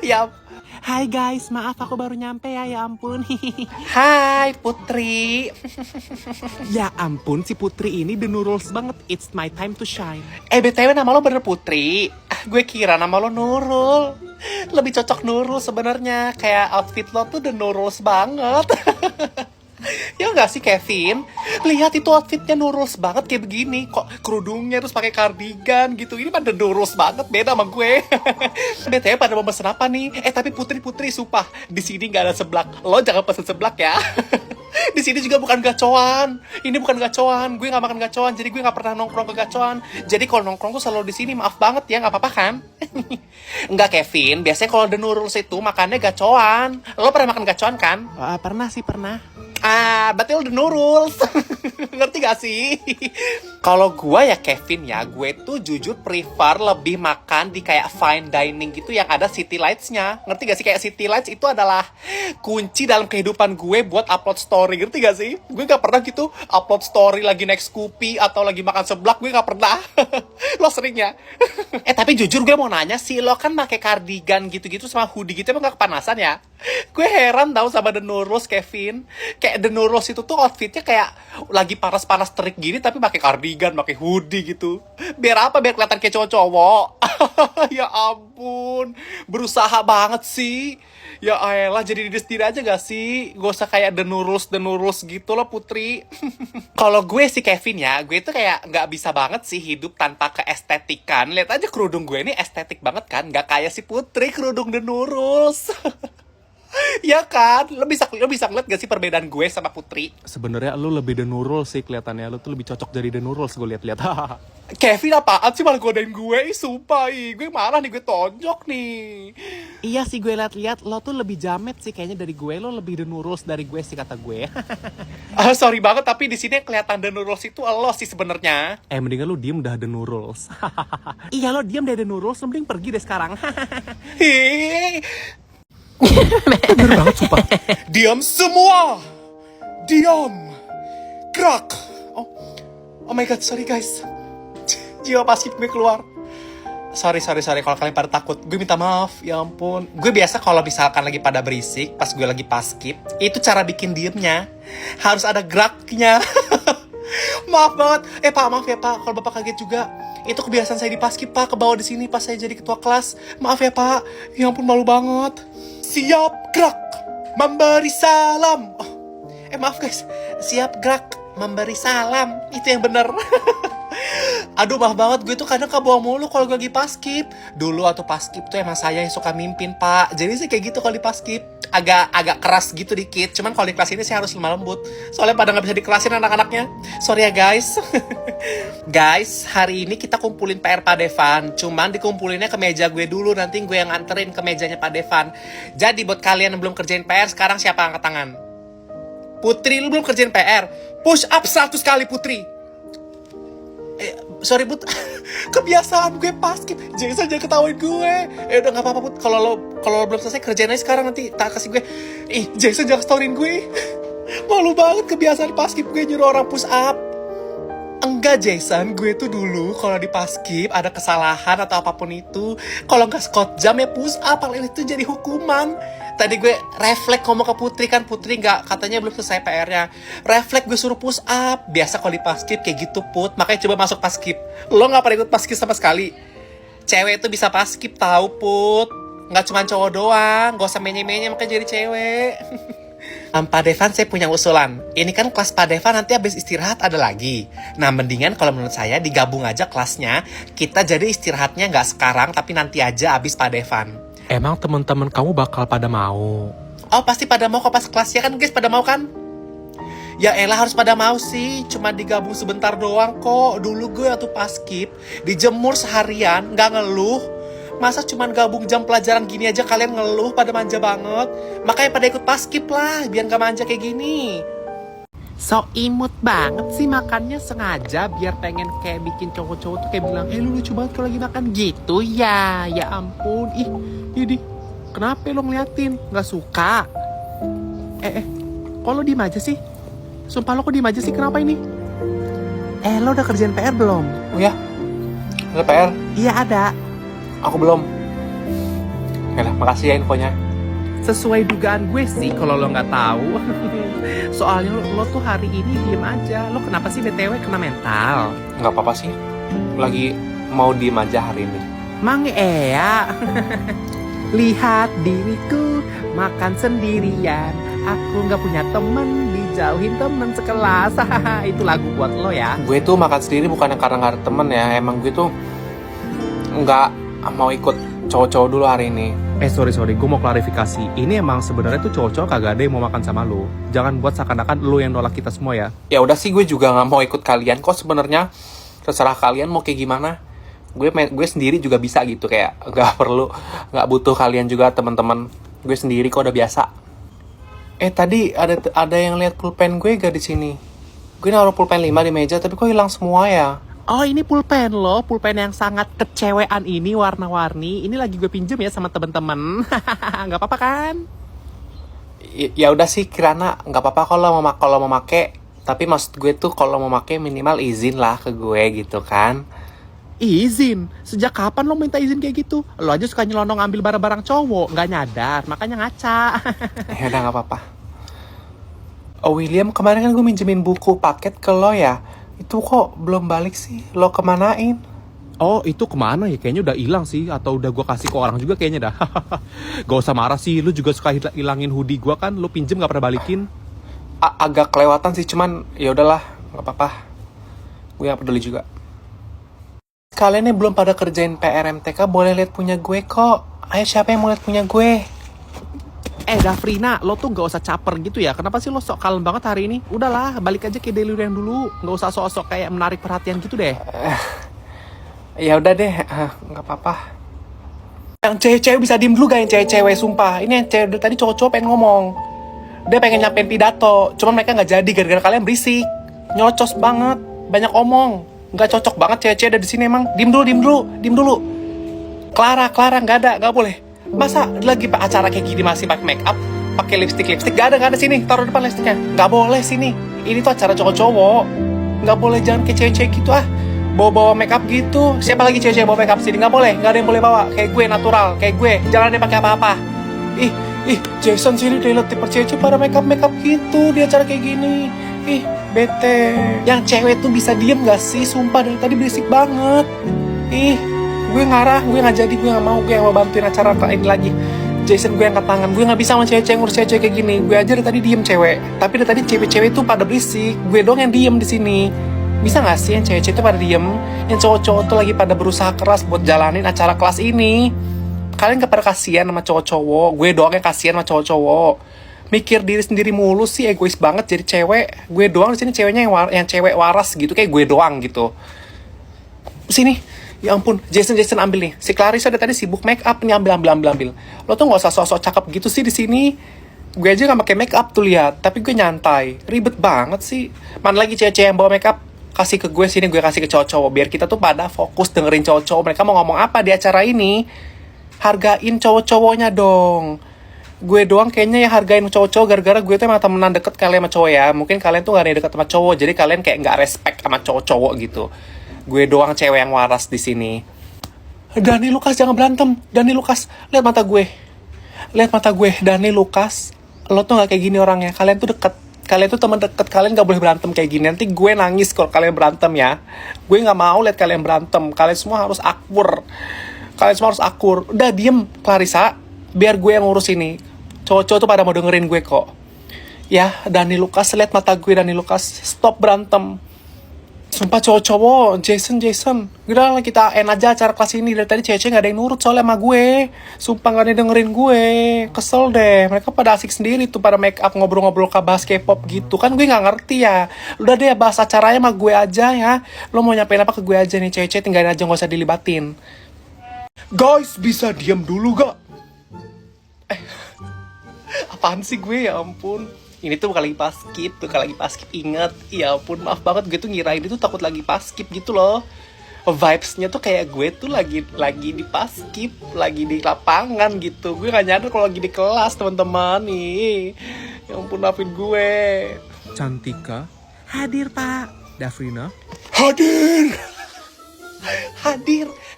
Ya. Hai guys, maaf aku baru nyampe ya ampun. Hai Putri. Ya ampun, si Putri ini the Nurul banget. It's my time to shine. BTW nama lo bener Putri. Gue kira nama lo Nurul. Lebih cocok Nurul sebenarnya. Kayak outfit lo tuh the Nurul banget. Ya nggak sih Kevin? Lihat itu outfitnya Nurul banget kayak begini. Kok kerudungnya terus pakai kardigan gitu. Ini pada Nurul banget, beda sama gue. BTW pada mau pesen apa nih? Tapi Putri sumpah di sini nggak ada seblak. Lo jangan pesen seblak ya. Di sini juga bukan gacoan. Ini bukan gacoan. Gue nggak makan gacoan. Jadi gue nggak pernah nongkrong ke gacoan. Jadi kalau nongkrong tuh selalu di sini. Maaf banget ya, nggak apa-apa kan? Enggak Kevin. Biasanya kalau The Nurul's itu makannya gacoan. Lo pernah makan gacoan kan? Pernah sih, pernah. Berarti lo The Nurul's. Ngerti gak sih? Kalau gue ya Kevin ya, gue tuh jujur prefer lebih makan di kayak fine dining gitu yang ada city lights-nya. Ngerti gak sih? Kayak city lights itu adalah kunci dalam kehidupan gue buat upload story. Ngerti gak sih? Gue gak pernah gitu upload story lagi naik Scoopy atau lagi makan seblak. Gue gak pernah. Lo sering ya? Tapi jujur gue mau nanya sih, lo kan pakai kardigan gitu-gitu sama hoodie gitu, emang gak kepanasan ya? Gue heran tau sama The Nurul's, Kevin. Kayak The Nurul's itu tuh outfitnya kayak lagi panas-panas terik gini tapi pakai kardigan, pakai hoodie gitu. Biar apa? Biar kelihatan kayak cowok-cowok. Ya ampun, berusaha banget sih. Ya elah, jadi diri sendiri aja gak sih? Gak usah kayak The Nurul's gitu loh Putri. Kalau gue sih Kevin ya, gue tuh kayak gak bisa banget sih hidup tanpa keestetikan. Lihat aja kerudung gue ini estetik banget kan? Gak kayak si Putri kerudung The Nurul's. Ya kan? Lo bisa ngeliat gak sih perbedaan gue sama Putri? Sebenarnya lu lebih The Nurul sih kelihatannya. Lu tuh lebih cocok dari The Nurul gue lihat-lihat. Kevin apaan sih malah godain gue? Sumpah, gue marah nih, gue tonjok nih. Iya sih, gue lihat-lihat lo tuh lebih jamet sih kayaknya dari gue. Lo lebih The Nurul dari gue sih kata gue. Sorry banget, tapi di sini yang kelihatan The Nurul's itu lo sih sebenarnya. Mendingan lu diem dah The Nurul. Iya, lo diem deh The Nurul, mending pergi deh sekarang. Hei, Bener banget sumpah. diam semua. Diam. Gerak. Oh my god, sorry guys. Jiwa pasif gue keluar. Sorry kalau kalian pada takut. Gue minta maaf, ya ampun. Gue biasa kalau misalkan lagi pada berisik pas gue lagi paskib, itu cara bikin diemnya harus ada geraknya. Maaf banget. Pak, maaf ya Pak kalau Bapak kaget juga. Itu kebiasaan saya di paskib Pak, kebawa di sini pas saya jadi ketua kelas. Maaf ya Pak. Ya ampun, malu banget. Siap gerak memberi salam. Maaf guys. Siap gerak memberi salam. Itu yang bener. Aduh, maaf banget, gue tuh kadang kebawa mulu kalau gue lagi paskib. Dulu atau paskib tuh emang saya yang suka mimpin Pak. Jadi sih kayak gitu kalau di paskib. Agak keras gitu dikit. Cuman kalau di kelas ini saya harus lemah lembut. Soalnya pada gak bisa dikelasin anak-anaknya. Sorry ya guys. Guys, hari ini kita kumpulin PR Pak Devan. Cuman dikumpulinnya ke meja gue dulu. Nanti gue yang nganterin ke mejanya Pak Devan. Jadi buat kalian yang belum kerjain PR, sekarang siapa angkat tangan? Putri, lu belum kerjain PR? Push up 100 kali Putri. Sorry Put, kebiasaan gue paskib. Jangan ketawain gue. Udah gak apa-apa Put. Kalau lo belum selesai kerjain aja sekarang, nanti tak kasih gue. Jason jangan ketawain gue. Malu banget kebiasaan paskib gue nyuruh orang push up. Enggak Jason, gue tuh dulu kalau di paskib ada kesalahan atau apapun itu, kalau nggak Scott jam ya push up, paling itu jadi hukuman. Tadi gue refleks ngomong ke Putri kan, Putri nggak, katanya belum selesai PR-nya. Refleks gue suruh push up. Biasa kalau di paskib kayak gitu Put, makanya coba masuk paskib. Lo nggak pernah ikut paskib sama sekali. Cewek itu bisa paskib tahu Put, nggak cuma cowok doang. Gak usah menye-menye makanya jadi cewek. Pak Devan, saya punya usulan. Ini kan kelas Pak Devan, nanti habis istirahat ada lagi. Nah, mendingan kalau menurut saya digabung aja kelasnya. Kita jadi istirahatnya nggak sekarang, tapi nanti aja habis Pak Devan. Emang teman-teman kamu bakal pada mau? Oh, pasti pada mau kok pas kelasnya kan guys, pada mau kan? Ya elah, harus pada mau sih. Cuma digabung sebentar doang kok. Dulu gue waktu paskib dijemur seharian, nggak ngeluh. Masa cuman gabung jam pelajaran gini aja kalian ngeluh, pada manja banget. Makanya pada ikut paskib lah, biar gak manja kayak gini. So imut banget sih makannya, sengaja biar pengen kayak bikin cowok-cowok tuh kayak bilang, lu lucu banget kalau lagi makan gitu ya. Ya ampun, ini kenapa lo ngeliatin? Gak suka? Kok lo diem aja sih? Sumpah lo kok diem aja sih, kenapa ini? Lo udah kerjain PR belum? Oh ya? Ada PR? Iya ada. Aku belum. Yalah, Makasih ya infonya. Sesuai dugaan gue sih kalau lo nggak tahu. Soalnya lo tuh hari ini diem aja. Lo kenapa sih BTW kena mental? Nggak apa-apa sih. Lagi mau diem aja hari ini. Mang Ea. Lihat diriku makan sendirian. Aku nggak punya temen, dijauhin temen sekelas. Itu lagu buat lo ya. Gue tuh makan sendiri bukan karena nggak ada temen ya. Emang gue tuh nggak mau ikut cowok-cowok dulu hari ini. Sorry, gue mau klarifikasi. Ini emang sebenarnya tuh cowok-cowok kagak ada yang mau makan sama lo. Jangan buat seakan-akan lo yang nolak kita semua ya. Ya udah sih, gue juga nggak mau ikut kalian kok sebenarnya. Terserah kalian mau kayak gimana. Gue sendiri juga bisa gitu, kayak nggak butuh kalian juga teman-teman. Gue sendiri kok udah biasa. Tadi ada yang lihat pulpen gue gak di sini? Gue naruh pulpen 5 di meja tapi kok hilang semua ya? Oh, ini pulpen lo, pulpen yang sangat kecewean ini, warna-warni. Ini lagi gue pinjem ya sama temen-temen. Nggak apa-apa kan? Ya udah sih, Kirana, nggak apa-apa kalau mau make. Tapi maksud gue tuh kalau mau make minimal izin lah ke gue gitu kan? Izin? Sejak kapan lo minta izin kayak gitu? Lo aja suka nyelonong ambil barang-barang cowok, nggak nyadar, makanya ngaca. Ya udah nggak apa-apa. Oh William, kemarin kan gue minjemin buku paket ke lo ya. Itu kok belum balik sih? Lo kemanain? Oh, itu kemana ya? Kayaknya udah hilang sih. Atau udah gue kasih ke orang juga kayaknya dah. Gak usah marah sih. Lu juga suka hilangin hoodie gue kan. Lu pinjem gak pernah balikin. Agak kelewatan sih. Cuman ya udahlah, gak apa-apa. Gue gak peduli juga. Kalian yang belum pada kerjain PR MTK boleh lihat punya gue kok. Ayo, siapa yang mau lihat punya gue? Dafrina, lo tuh gak usah caper gitu ya. Kenapa sih lo sok kalem banget hari ini? Udahlah, balik aja ke daily yang dulu. Gak usah sok-sok kayak menarik perhatian gitu deh. Ya udah deh, nggak apa-apa. Yang cewek-cewek bisa diem dulu gak? Yang cewek-cewek sumpah. Ini yang cewek dari tadi cowok-cowok pengen ngomong. Dia pengen nyampein pidato, cuman mereka nggak jadi gara-gara kalian berisik. Nyocos banget, banyak omong. Nggak cocok banget cewek-cewek ada di sini emang. Diem dulu. Clara nggak boleh. Masa lagi pak acara kayak gini masih pakai make up, pakai lipstick? Gak ada sini. Taruh depan lipstiknya. Nggak boleh sini. Ini tuh acara cowok-cowok. Nggak boleh, jangan kayak cewek-cewek gitu ah. Bawa make up gitu. Siapa lagi cewek-cewek bawa make up sini? Nggak boleh, nggak ada yang boleh bawa. Kayak gue natural, kayak gue. Jangan ada yang pakai apa-apa. Ih, Jason sini deh liat tipe cewek pada make up gitu di acara kayak gini. Ih, bete. Yang cewek tuh bisa diem gak sih? Sumpah dari tadi berisik banget. Ih, gue ngarah, gue nggak jadi, gue nggak mau, gue yang mau bantuin acara ini lagi. Jason gue angkat tangan, gue nggak bisa sama cewek-cewek ngurus cewek kayak gini. Gue aja dari tadi diem cewek, tapi dari tadi cewek-cewek tuh pada berisik. Gue doang yang diem di sini. Bisa nggak sih yang cewek-cewek tuh pada diem? Yang cowok-cowok tuh lagi pada berusaha keras buat jalanin acara kelas ini. Kalian gak pada kasihan sama cowok-cowok. Gue doang yang kasihan sama cowok-cowok. Mikir diri sendiri mulu sih, egois banget jadi cewek. Gue doang di sini ceweknya yang cewek waras gitu, kayak gue doang gitu. Sini. Ya ampun, Jason ambil nih. Si Clarissa udah tadi sibuk make up nih, ambil. Lo tuh nggak usah sok-sok cakep gitu sih di sini. Gue aja nggak pakai make up tuh lihat, tapi gue nyantai. Ribet banget sih. Mana lagi cewek-cewek yang bawa make up? Kasih ke gue sini, gue kasih ke cowok-cowok biar kita tuh pada fokus dengerin cowok-cowok. Mereka mau ngomong apa di acara ini? Hargain cowok-cowoknya dong. Gue doang kayaknya ya hargain cowok-cowok gara-gara gue tuh emang temenan deket kalian sama cowok ya. Mungkin kalian tuh gak ada yang deket sama cowok, jadi kalian kayak gak respect sama cowok-cowok gitu. Gue doang cewek yang waras di sini. Dani Lukas jangan berantem. Dani Lukas, lihat mata gue. Dani Lukas, lo tuh gak kayak gini orangnya. Kalian tuh deket. Kalian tuh teman deket. Kalian gak boleh berantem kayak gini. Nanti gue nangis kalau kalian berantem ya. Gue gak mau lihat kalian berantem. Kalian semua harus akur. Udah diem, Clarissa. Biar gue yang ngurus ini. Cowok-cowok tuh pada mau dengerin gue kok. Ya, Dani Lukas, lihat mata gue Dani Lukas. Stop berantem. Sumpah cowok-cowok, Jason. Udah lah kita end aja acara kelas ini. Dari tadi cewek-cewek gak ada yang nurut soalnya sama gue. Sumpah gak ada yang dengerin gue. Kesel deh, mereka pada asik sendiri tuh pada make up, ngobrol-ngobrol bahas K-pop gitu. Kan gue gak ngerti ya. Udah deh bahas acaranya sama gue aja ya. Lo mau nyampein apa ke gue aja nih, cewek-cewek tinggalin aja gak usah dilibatin. Guys, bisa diam dulu gak? Apaan sih gue, ya ampun. Ini tuh bukan lagi paskib, inget. Ya ampun, maaf banget, gue tuh ngirain itu takut lagi paskib gitu loh. Vibes-nya tuh kayak gue tuh lagi di paskib, lagi di lapangan gitu. Gue gak nyadar kalau lagi di kelas, teman-teman nih. Ya ampun, maafin gue. Cantika, hadir Pak. Dafrina, Hadir.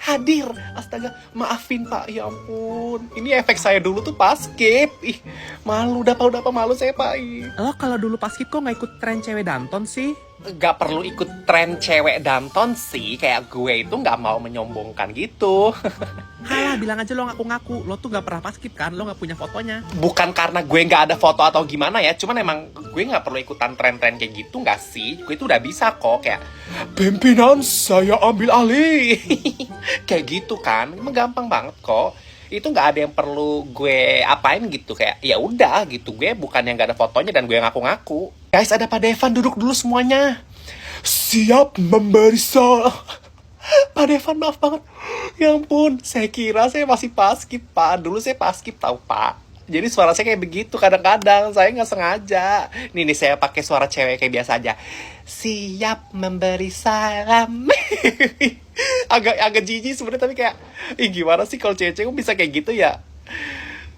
hadir. Astaga, maafin Pak, ya ampun. Ini efek saya dulu tuh pas skip. Ih, malu, udah apa malu saya Pak. Ih. Lo kalau dulu pas skip kok nggak ikut tren cewek Danton sih? Gak perlu ikut tren cewek Danton sih. Kayak gue itu gak mau menyombongkan gitu. Halah, bilang aja lo ngaku-ngaku. Lo tuh nggak pernah pas skip kan? Lo nggak punya fotonya. Bukan karena gue gak ada foto atau gimana ya. Cuman emang gue gak perlu ikutan tren-tren kayak gitu gak sih? Gue tuh udah bisa kok kayak pimpinan saya ambil alih. Kayak gitu kan. Emang gampang banget kok. Itu nggak ada yang perlu gue apain gitu, kayak ya udah gitu, gue bukan yang nggak ada fotonya dan gue ngaku-ngaku. Guys, ada Pak Devan, duduk dulu semuanya. Siap memberi Pak Devan, maaf banget, ya ampun, saya kira saya masih paskib Pak, dulu saya paskib tahu Pak. Jadi suara saya kayak begitu kadang-kadang, saya nggak sengaja. Nih saya pakai suara cewek kayak biasa aja. Siap memberi salam. agak jijik sebenarnya, tapi kayak gimana sih kalau cewek-cewek bisa kayak gitu ya.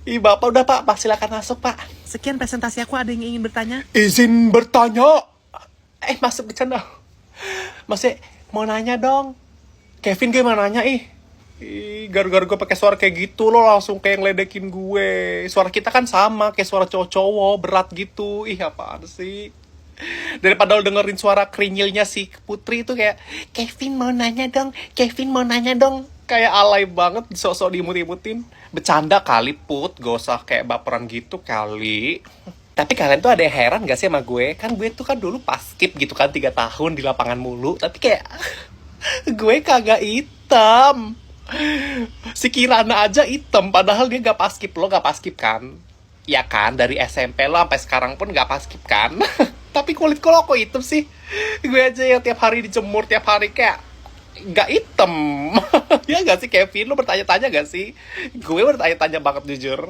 Bapak udah Pak silakan masuk Pak. Sekian presentasi aku, ada yang ingin bertanya? Izin bertanya. Masuk bercanda. Masih mau nanya dong. Kevin gimana nanya gara-gara gue pakai suara kayak gitu lo langsung kayak ngeledekin gue. Suara kita kan sama kayak suara cowok-cowok, berat gitu. Apaan sih? Daripada lo dengerin suara krinyilnya si Putri itu kayak Kevin mau nanya dong, Kevin mau nanya dong. Kayak alay banget, sok-sok diimut-imutin. Bercanda kali Put, gak usah kayak baperan gitu kali. Tapi kalian tuh ada yang heran gak sih sama gue? Kan gue tuh kan dulu paskib gitu kan 3 tahun di lapangan mulu. Tapi kayak gue kagak hitam. Si Kirana aja hitam, padahal dia gak paskib. Lo gak paskib kan? Ya kan, dari SMP lo sampai sekarang pun gak paskib kan? Tapi kulit lo kok hitam sih? Gue aja yang tiap hari dijemur, tiap hari kayak gak hitam. Ya gak sih Kevin? Lo bertanya-tanya gak sih? Gue bertanya-tanya banget jujur.